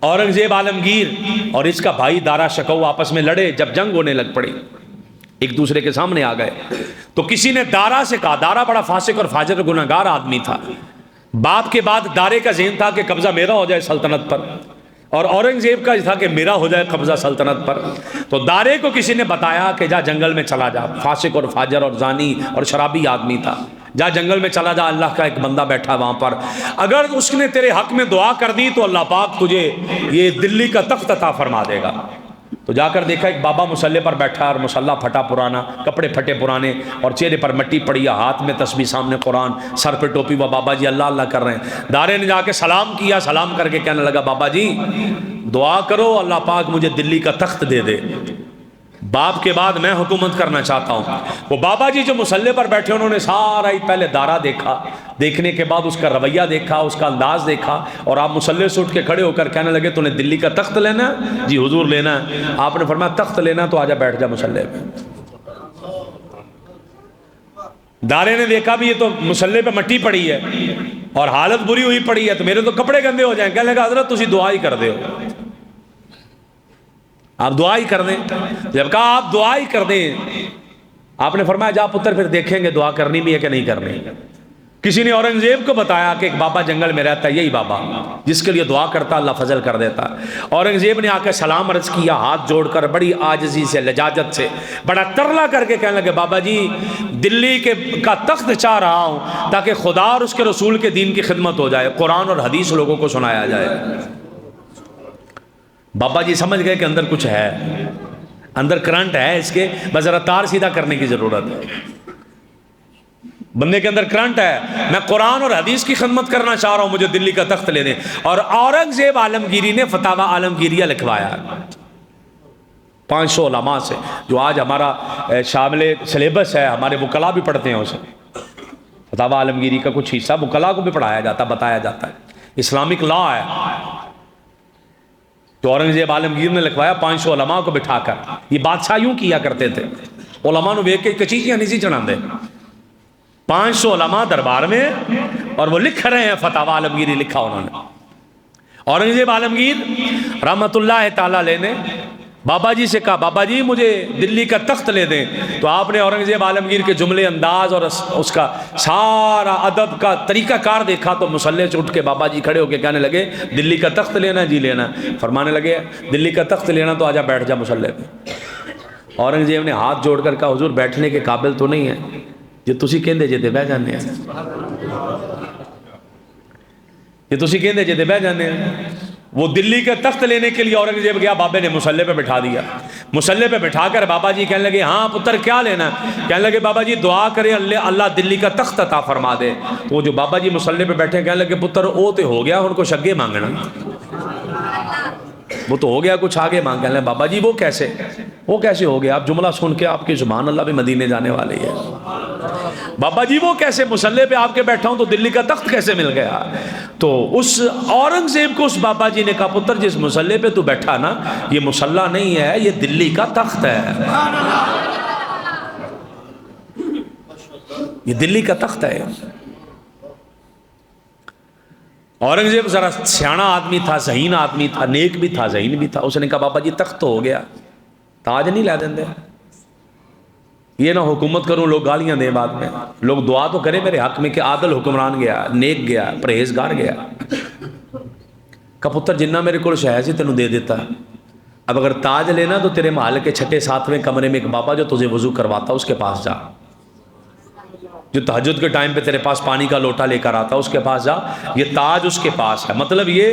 औरंगजेब आलमगीर और इसका भाई दारा शिकोह आपस में लड़े। जब जंग होने लग पड़ी, एक दूसरे के सामने आ गए, तो किसी ने दारा से कहा, दारा बड़ा फासिक और फाजिर गुनहगार आदमी था। बाप के बाद दारे का ज़हन था कि कब्जा मेरा हो जाए सल्तनत पर, और औरंगजेब का था कि मेरा हो जाए कब्जा सल्तनत पर। तो दारे को किसी ने बताया कि जा जंगल में चला जा, फासिक और फाजर और जानी और शराबी आदमी था, जा जंगल में चला जा, अल्लाह का एक बंदा बैठा वहाँ पर, अगर उसने तेरे हक में दुआ कर दी तो अल्लाह पाक तुझे ये दिल्ली का तख्त अता फरमा देगा। तो जाकर देखा एक बाबा मुसल्ले पर बैठा और मुसल्ला फटा पुराना, कपड़े फटे पुराने और चेहरे पर मिट्टी पड़ी है, हाथ में तस्बीह, सामने कुरान, सर पे टोपी, व बाबा जी अल्लाह अल्लाह कर रहे हैं। दारे ने जाके सलाम किया, सलाम करके कहने लगा, बाबा जी दुआ करो अल्लाह पाक मुझे दिल्ली का तख्त दे दे, बाप के बाद मैं हुकूमत करना चाहता हूँ। वो बाबा जी जो मुसल्ले पर बैठे उन्होंने सारा ही पहले दारा देखा, देखने के बाद उसका रवैया देखा, उसका अंदाज देखा, और आप मुसल्ले से उठ के खड़े होकर कहने लगे तूने दिल्ली का तख्त लेना है? जी हुजूर लेना है। आपने फरमाया तख्त लेना तो आजा बैठ जा मुसल्ले पे। दारे ने देखा भी ये तो मुसल्ले पे मिट्टी पड़ी है और हालत बुरी हुई पड़ी है, तो मेरे तो कपड़े गंदे हो जाएं। कहने लगा हजरत तुसी दुआ ही कर दे, आप दुआ ही कर दें। जब कहा आप दुआ ही कर दें, आपने फरमाया जा पुत्र फिर देखेंगे दुआ करनी भी है कि नहीं करनी। किसी ने औरंगजेब को बताया कि एक बाबा जंगल में रहता है, यही बाबा जिसके लिए दुआ करता अल्लाह फजल कर देता। औरंगजेब ने आकर सलाम अर्ज किया, हाथ जोड़कर बड़ी आजिज़ी से, लजाजत से, बड़ा तरला करके कहने लगे, बाबा जी दिल्ली का तख्त चाह रहा हूँ ताकि खुदा और उसके रसूल के दीन की खिदमत हो जाए, कुरान और हदीस लोगों को सुनाया जाए। बाबा जी समझ गए कि अंदर कुछ है, अंदर करंट है इसके, बस जरा तार सीधा करने की जरूरत है। बंदे के अंदर करंट है, मैं कुरान और हदीस की खिदमत करना चाह रहा हूं, मुझे दिल्ली का तख्त ले दें। और औरंगजेब आलमगीरी ने फतावा आलमगीरिया लिखवाया 500 उलमा से, जो आज हमारा शामिल सिलेबस है, हमारे वकला भी पढ़ते हैं उसे। फतावा आलमगीरी का कुछ हिस्सा वकला को भी पढ़ाया जाता, बताया जाता है, इस्लामिक लॉ है। तो औरंगजेब आलमगीर ने लिखवाया 500 उलमा को बिठाकर। ये बादशाह यूं किया करते थे, उलमा ने वेख के कचीचियां नहीं सी चढ़ा दे, 500 उलमा दरबार में और वो लिख रहे हैं, फतावा आलमगीरी लिखा उन्होंने। औरंगजेब आलमगीर रहमतुल्लाह ताला अलैह ने बाबा जी से कहा, बाबा जी मुझे दिल्ली का तख्त ले दें। तो आपने औरंगजेब आलमगीर के जुमले, अंदाज और उसका सारा अदब का तरीकाकार देखा, तो मुसल्ले से उठ के बाबा जी खड़े होकर कहने लगे, दिल्ली का तख्त लेना? जी लेना। फरमाने लगे दिल्ली का तख्त लेना तो आजा बैठ जा मुसल्ले पे। औरंगजेब ने हाथ जोड़कर कहा, हुजूर बैठने के काबिल तो नहीं है, जे तुसी कहंदे जे ते बह जाने हैं, जे तुसी कहंदे जे ते बह जाने हैं। वो दिल्ली का तख्त लेने के लिए औरंगजेब गया, बाबे ने मुसल्ले पे बिठा दिया। मुसल्ले पे बिठाकर बाबा जी कहने लगे, हाँ पुत्र क्या लेना? कहने लगे बाबा जी दुआ करे अल्लाह दिल्ली का तख्त अता फरमा दे। तो वो जो बाबा जी मुसल्ले पे बैठे कहने लगे, पुत्र वो तो हो गया, उनको अगे मांगना, वो तो हो गया, कुछ आगे मांग। कहने बाबा जी वो कैसे हो गया? आप जुमला सुन के आपकी जुबान अल्लाह भी मदीने जाने वाली है। बाबा जी वो कैसे? मुसल्ले पे आपके बैठा हूं तो दिल्ली का तख्त कैसे मिल गया? तो उस औरंगजेब को उस बाबा जी ने कहा, पुत्र जिस मुसल्ले पे तू बैठा ना, ये मुसल्ला नहीं है, ये दिल्ली का तख्त है, ये दिल्ली का तख्त है। औरंगजेब जरा सियाना आदमी था, ज़हीन आदमी था, नेक भी था, ज़हीन भी था। उसने कहा बाबा जी तख्त तो हो गया, ताज नहीं ला देंगे? ये ना हुकूमत करूं लोग गालियां दें बाद में, लोग दुआ तो करें मेरे हक में कि आदल हुक्मरान गया, नेक गया, परहेजगार गया। का पुत्र जिन्ना मेरे को शहर से तेनों दे देता, अब अगर ताज लेना तो तेरे महल के 6 7वें कमरे में एक बाबा जो तुझे वजू करवाता उसके पास जा, जो तहज्जुद के टाइम पे तेरे पास पानी का लोटा लेकर आता उसके पास जा, ये ताज उसके पास है। मतलब ये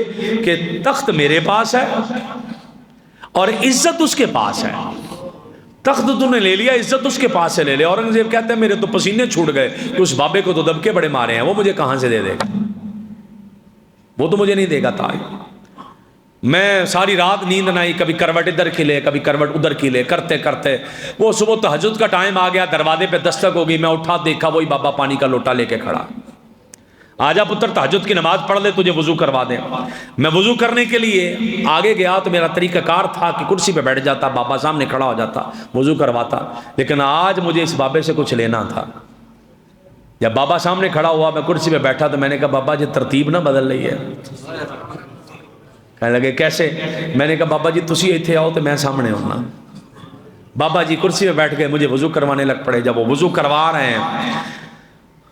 कि तख्त मेरे पास है और इज्जत उसके पास है। तख्त तूने ले लिया, इज्जत उसके पास से ले ले। औरंगजेब कहते हैं मेरे तो पसीने छूट गए कि उस बाबे को तो दबके बड़े मारे हैं, वो मुझे कहां से दे देगा? वो तो मुझे नहीं देगा ताज। मैं सारी रात नींद नहीं, कभी करवट इधर खिले, कभी करवट उधर खिले, करते करते वो सुबह तहज्जुद का टाइम आ गया, दरवाजे पे दस्तक हो गई, मैं उठा, देखा वही बाबा पानी का लोटा लेके खड़ा। आजा पुत्र तहज्जुद की नमाज पढ़ ले, तुझे वजू करवा दें। मैं वजू करने के लिए आगे गया तो मेरा तरीकाकार था कि कुर्सी पे बैठ जाता, बाबा सामने खड़ा हो जाता, वजू करवाता। लेकिन आज मुझे इस बाबे से कुछ लेना था। जब बाबा सामने खड़ा हुआ, मैं कुर्सी पे बैठा, तो मैंने कहा बाबा जी तरतीब ना बदल रही है, کہنے لگے کیسے؟ میں نے کہا بابا جی تسی ایتھے آؤ تو میں سامنے ہونا۔ بابا جی کرسی پہ بیٹھ گئے، مجھے وضو کروانے لگ پڑے۔ جب وہ وضو کروا رہے ہیں،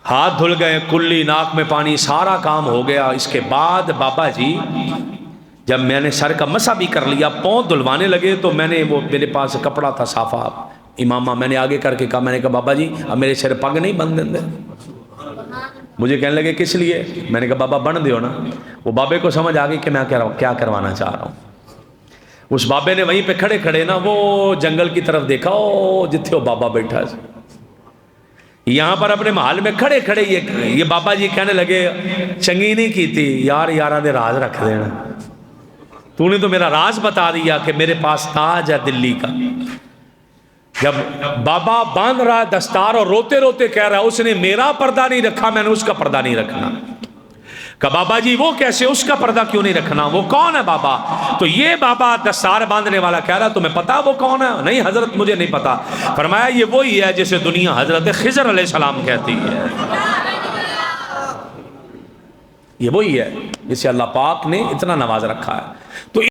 ہاتھ دھل گئے، کلی ناک میں پانی، سارا کام ہو گیا۔ اس کے بعد بابا جی جب میں نے سر کا مسح بھی کر لیا، پاؤں دھلوانے لگے، تو میں نے وہ میرے پاس کپڑا تھا صافہ امامہ، میں نے آگے کر کے کہا، میں نے کہا بابا جی اب میرے سر پگ نہیں بن دیں دے۔ مجھے کہنے لگے کس لیے؟ میں نے کہا بابا بن دیو نا۔ وہ بابے کو سمجھ آ گئی کہ میں کیا کروانا چاہ رہا ہوں۔ اس بابے نے وہیں پہ کھڑے کھڑے نا وہ جنگل کی طرف دیکھا، او جتھے وہ بابا بیٹھا ہے، یہاں پر اپنے محل میں کھڑے کھڑے یہ بابا جی کہنے لگے چنگی نہیں کی تھی یار، یارہ دے راز رکھ دینا، تو نے تو میرا راز بتا دیا کہ میرے پاس تاج ہے دلی کا۔ جب بابا باندھ رہا ہے دستار اور روتے روتے کہہ رہا ہے اس نے میرا پردہ نہیں رکھا، میں نے اس کا پردہ نہیں رکھنا۔ کہ بابا جی وہ کیسے، اس کا پردہ کیوں نہیں رکھنا، وہ کون ہے بابا؟ تو یہ بابا دستار باندھنے والا کہہ رہا تمہیں پتا وہ کون ہے؟ نہیں حضرت مجھے نہیں پتا۔ فرمایا یہ وہی ہے جسے دنیا حضرت خضر علیہ السلام کہتی ہے، یہ وہی ہے جسے اللہ پاک نے اتنا نواز رکھا ہے۔ تو